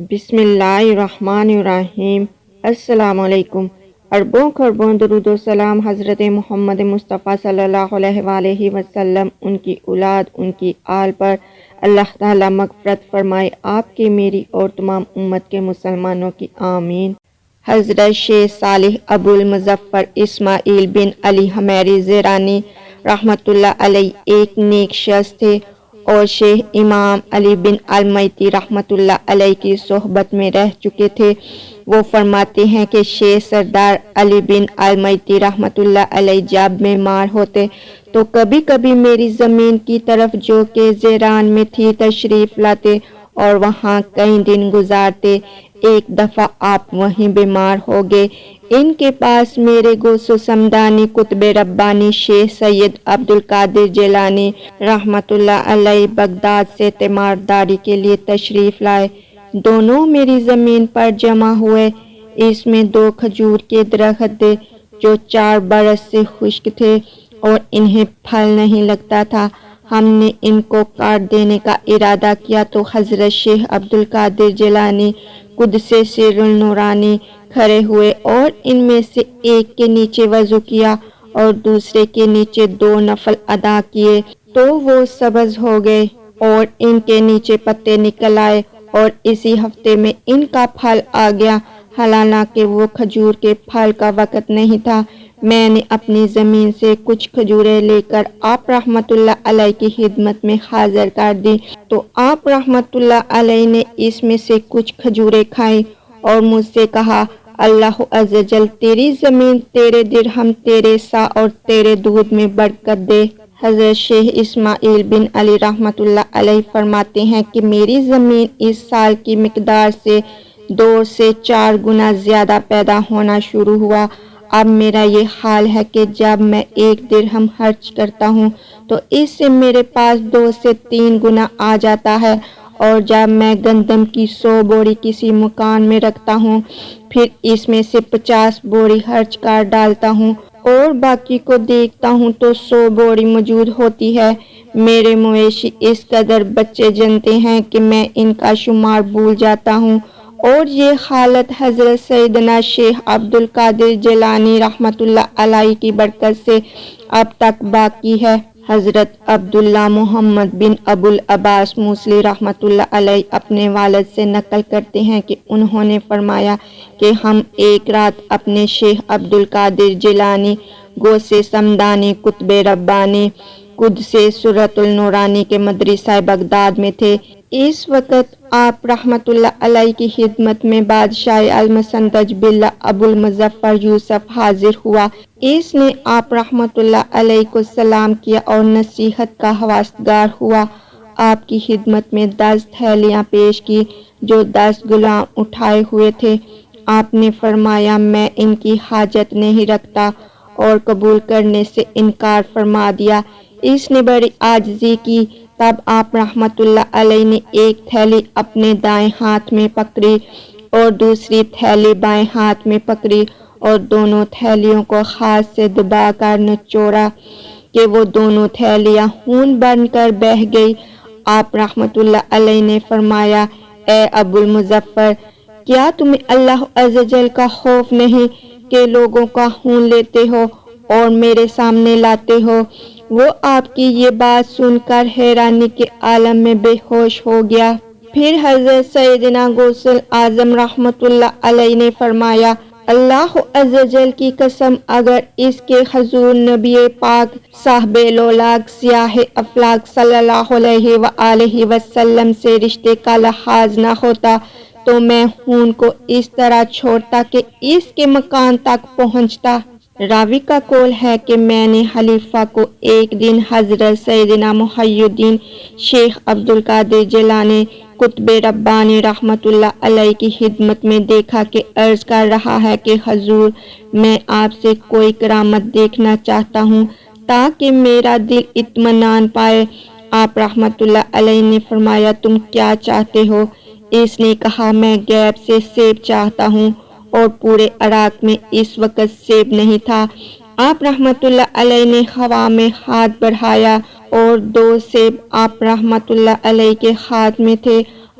بسم اللہ الرحمن الرحیم۔ السلام علیکم۔ اربوں خربوں درود و سلام حضرت محمد مصطفیٰ صلی اللہ علیہ وآلہ وسلم، ان کی اولاد، ان کی آل پر اللہ تعالیٰ مغفرت فرمائے، آپ کی، میری اور تمام امت کے مسلمانوں کی، آمین۔ حضرت شیخ صالح ابو المظفر اسماعیل بن علی حمیری زیرانی رحمۃ اللہ علیہ ایک نیک شخص تھے اور شیخ امام علی بن المیتی رحمۃ اللہ علیہ کی صحبت میں رہ چکے تھے۔ وہ فرماتے ہیں کہ شیخ سردار علی بن المیتی رحمۃ اللہ علیہ جب بیمار ہوتے تو کبھی کبھی میری زمین کی طرف جو کہ زیران میں تھی تشریف لاتے اور وہاں کئی دن گزارتے۔ ایک دفعہ آپ وہیں بیمار ہو گئے۔ ان کے پاس میرے غوث و سمدانی قطب ربانی شیخ سید عبدالقادر جیلانی رحمۃ اللہ علیہ بغداد سے تیمارداری کے لیے تشریف لائے۔ دونوں میری زمین پر جمع ہوئے۔ اس میں 2 کھجور کے درخت تھے جو 4 برس سے خشک تھے اور انہیں پھل نہیں لگتا تھا۔ ہم نے ان کو کاٹ دینے کا ارادہ کیا تو حضرت شیخ عبدالقادر جیلانی قدس سر النورانی کھڑے ہوئے اور ان میں سے ایک کے نیچے وضو کیا اور دوسرے کے نیچے 2 نفل ادا کیے تو وہ سبز ہو گئے اور ان کے نیچے پتے نکل آئے اور اسی ہفتے میں ان کا پھل آ گیا، حالانکہ وہ کھجور کے پھل کا وقت نہیں تھا۔ میں نے اپنی زمین سے کچھ کھجوریں لے کر آپ رحمۃ اللہ علیہ کی خدمت میں حاضر کر دی تو آپ رحمۃ اللہ علیہ نے اس میں سے کچھ کھجوریں کھائیں اور مجھ سے کہا، اللہ عز و جل تیری زمین، تیرے درہم، تیرے سا اور تیرے دودھ میں برکت دے۔ حضرت شیخ اسماعیل بن علی رحمۃ اللہ علیہ فرماتے ہیں کہ میری زمین اس سال کی مقدار سے 2 سے 4 گنا زیادہ پیدا ہونا شروع ہوا۔ اب میرا یہ حال ہے کہ جب میں 1 درہم خرچ کرتا ہوں تو اس سے میرے پاس 2 سے 3 گنا آ جاتا ہے، اور جب میں گندم کی 100 بوری کسی مکان میں رکھتا ہوں پھر اس میں سے 50 بوری خرچ کر ڈالتا ہوں اور باقی کو دیکھتا ہوں تو 100 بوری موجود ہوتی ہے۔ میرے مویشی اس قدر بچے جنتے ہیں کہ میں ان کا شمار بھول جاتا ہوں، اور یہ حالت حضرت سیدنا شیخ عبدالقادر جیلانی رحمۃ اللہ علیہ کی برکت سے اب تک باقی ہے۔ حضرت عبداللہ محمد بن ابو العباس موصلی رحمۃ اللہ علیہ اپنے والد سے نقل کرتے ہیں کہ انہوں نے فرمایا کہ ہم ایک رات اپنے شیخ عبدالقادر جیلانی غوث سمدانی قطب ربانی قدس سرۃ النورانی کے مدرسہ بغداد میں تھے۔ اس وقت آپ رحمۃ اللہ علیہ کی خدمت میں بادشاہ المسندج باللہ ابو المظفر یوسف حاضر ہوا۔ اس نے آپ رحمۃ اللہ علیہ کو سلام کیا اور نصیحت کا خواستگار ہوا۔ آپ کی خدمت میں 10 تھیلیاں پیش کی جو 10 غلام اٹھائے ہوئے تھے۔ آپ نے فرمایا میں ان کی حاجت نہیں رکھتا اور قبول کرنے سے انکار فرما دیا۔ اس نے بڑی عاجزی کی۔ تب آپ رحمۃ اللہ علیہ نے ایک تھیلی اپنے دائیں ہاتھ میں پکڑی اور دوسری تھیلی بائیں ہاتھ میں پکڑی اور دونوں تھیلیوں کو ہاتھ سے دبا کر نچوڑا کہ وہ دونوں تھیلیاں خون بن کر بہہ گئی۔ آپ رحمۃ اللہ علیہ نے فرمایا، اے ابو المظفر، کیا تمہیں اللہ عز و جل کا خوف نہیں کہ لوگوں کا خون لیتے ہو اور میرے سامنے لاتے ہو؟ وہ آپ کی یہ بات سن کر حیرانی کے عالم میں بے ہوش ہو گیا۔ پھر حضرت سیدنا غوث اعظم رحمۃ اللہ علیہ نے فرمایا، اللہ عز و جل کی قسم، اگر اس کے حضور نبی پاک صاحب لولاک سیاہ افلاک صلی اللہ علیہ وآلہ وسلم سے رشتے کا لحاظ نہ ہوتا تو میں خون کو اس طرح چھوڑتا کہ اس کے مکان تک پہنچتا۔ راوی کا قول ہے کہ میں نے خلیفہ کو ایک دن حضرت سیدنا محی الدین شیخ عبدالقادر جیلانی قطب ربانی رحمۃ اللہ علیہ کی خدمت میں دیکھا کہ عرض کر رہا ہے کہ حضور، میں آپ سے کوئی کرامت دیکھنا چاہتا ہوں تاکہ میرا دل اطمینان پائے۔ آپ رحمۃ اللہ علیہ نے فرمایا، تم کیا چاہتے ہو؟ اس نے کہا، میں غیب سے سیب چاہتا ہوں، اور پورے عراق میں اس وقت سیب نہیں تھا۔ آپ رحمۃ اللہ علیہ نے ہوا میں ہاتھ بڑھایا اور 2 سیب آپ رحمۃ اللہ علیہ کے ہاتھ میں تھے۔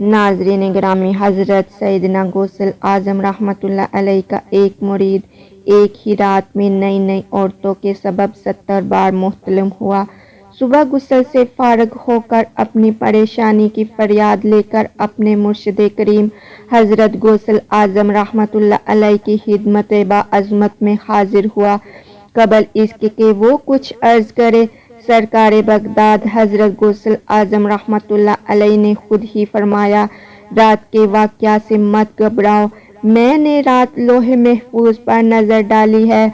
ناظرین گرامی، حضرت سیدنا غوث اعظم رحمۃ اللہ علیہ کا ایک مرید ایک ہی رات میں نئی نئی عورتوں کے سبب 70 بار محتلم ہوا۔ صبح غسل سے فارغ ہو کر اپنی پریشانی کی فریاد لے کر اپنے مرشد کریم حضرت غوث اعظم رحمۃ اللہ علیہ کی خدمت باعظمت میں حاضر ہوا۔ قبل اس کے کہ وہ کچھ عرض کرے، سرکار بغداد حضرت غوث اعظم رحمۃ اللہ علیہ نے خود ہی فرمایا، رات کے واقعہ سے مت گھبراؤ، میں نے رات لوح محفوظ پر نظر ڈالی ہے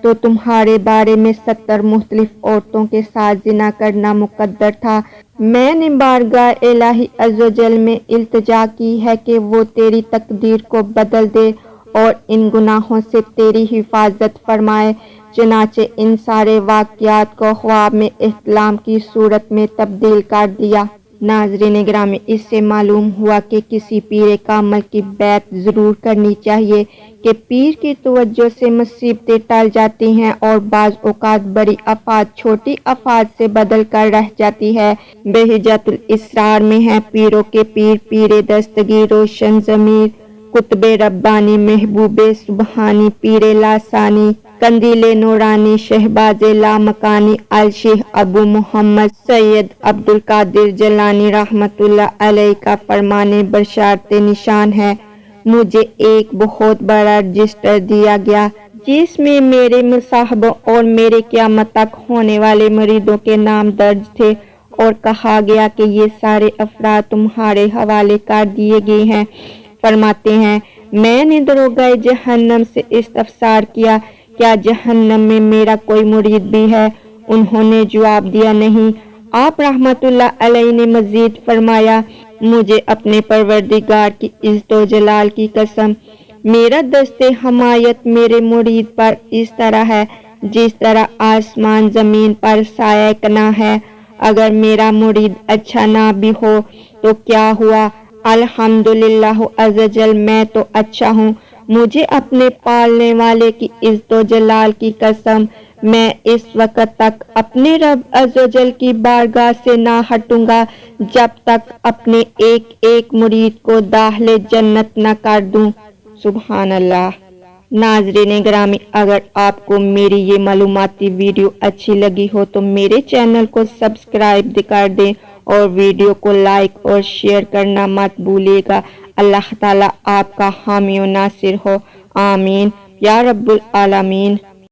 تو تمہارے بارے میں 70 مختلف عورتوں کے ساتھ زنا کرنا مقدر تھا۔ میں نے بارگاہ الہی عزوجل میں التجا کی ہے کہ وہ تیری تقدیر کو بدل دے اور ان گناہوں سے تیری حفاظت فرمائے۔ چنانچہ ان سارے واقعات کو خواب میں احتلام کی صورت میں تبدیل کر دیا۔ ناظرین گرامی، اس سے معلوم ہوا کہ کسی پیر کامل کی بیعت ضرور کرنی چاہیے کہ پیر کی توجہ سے مصیبتیں ٹل جاتی ہیں اور بعض اوقات بڑی آفات چھوٹی آفات سے بدل کر رہ جاتی ہے۔ بہجت الاسرار میں ہے، پیروں کے پیر پیر دستگیر روشن ضمیر، قطب ربانی محبوب سبحانی، پیر لاسانی قندیل نورانی، شہباز لامکانی، الشیخ ابو محمد سید عبدالقادر جیلانی رحمۃ اللہ علیہ کا فرمان بشارت نشان ہے۔ مجھے ایک بہت بڑا رجسٹر دیا گیا جس میں میرے مصاحبوں اور میرے قیامت تک ہونے والے مریدوں کے نام درج تھے، اور کہا گیا کہ یہ سارے افراد تمہارے حوالے کر دیے گئے ہیں۔ فرماتے ہیں، میں نے دروغہ جہنم سے استفسار کیا، کیا جہنم میں میرا کوئی مرید بھی ہے؟ انہوں نے جواب دیا، نہیں۔ آپ رحمت اللہ علیہ نے مزید فرمایا، مجھے اپنے پروردگار کی عزت و جلال کی قسم، میرا دست حمایت میرے مرید پر اس طرح ہے جس طرح آسمان زمین پر سایہ کنا ہے۔ اگر میرا مرید اچھا نہ بھی ہو تو کیا ہوا، الحمدللہ عزوجل میں تو اچھا ہوں۔ مجھے اپنے پالنے والے کی عزت و جلال کی قسم، میں اس وقت تک اپنے رب عزوجل کی بارگاہ سے نہ ہٹوں گا جب تک اپنے ایک ایک مرید کو داخل جنت نہ کر دوں۔ سبحان اللہ۔ ناظرین گرامی، اگر آپ کو میری یہ معلوماتی ویڈیو اچھی لگی ہو تو میرے چینل کو سبسکرائب کر دیں اور ویڈیو کو لائک اور شیئر کرنا مت بھولیے گا۔ اللہ تعالیٰ آپ کا حامی و ناصر ہو، آمین یا رب العالمین۔